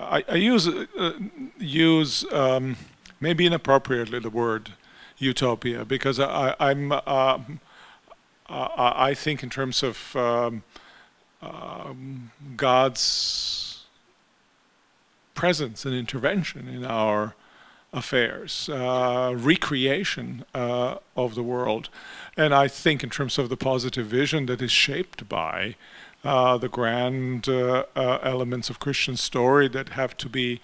I use maybe inappropriately the word utopia, because I think in terms of God's presence and intervention in our affairs, recreation of the world. And I think in terms of the positive vision that is shaped by the grand elements of Christian story that have to be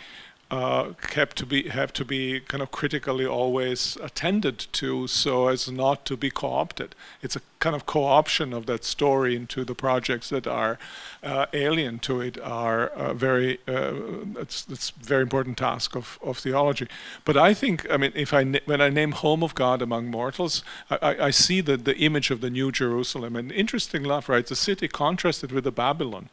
have to be kind of critically always attended to, so as not to be co-opted. It's a kind of co-option of that story into the projects that are alien to it are it's a very important task of theology. But I think, I mean, when I name Home of God Among Mortals, I see the image of the New Jerusalem, and interesting enough, right? It's a city contrasted with the Babylon.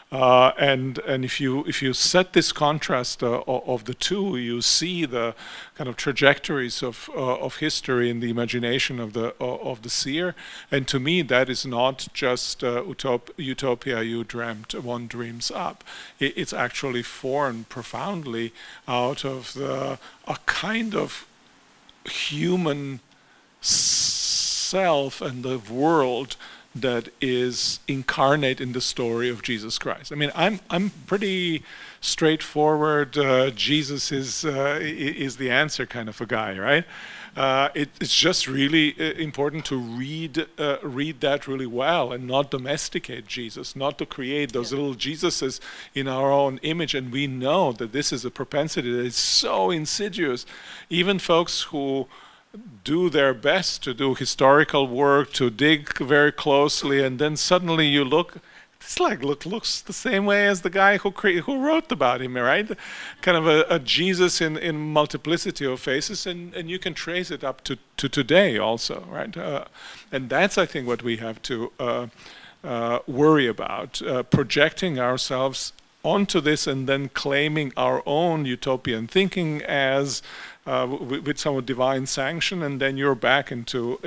And if you set this contrast of the two, you see the kind of trajectories of history in the imagination of the seer. And to me, that is not just utopia you dreamt, one dreams up. It's actually formed profoundly out of a kind of human self and the world that is incarnate in the story of Jesus Christ. I mean, I'm pretty straightforward. Jesus is the answer kind of a guy, right? It's just really important to read that really well and not domesticate Jesus, not to create those little Jesuses in our own image. And we know that this is a propensity that is so insidious. Even folks who do their best to do historical work, to dig very closely, and then suddenly you look, it's like looks the same way as the guy who wrote about him, right? Kind of a Jesus in multiplicity of faces, and you can trace it up to today also, right? And that's, I think, what we have to worry about, projecting ourselves onto this and then claiming our own utopian thinking as with some divine sanction, and then you're back into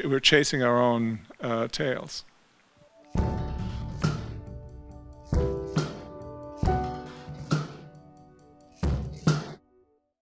we're chasing our own tails.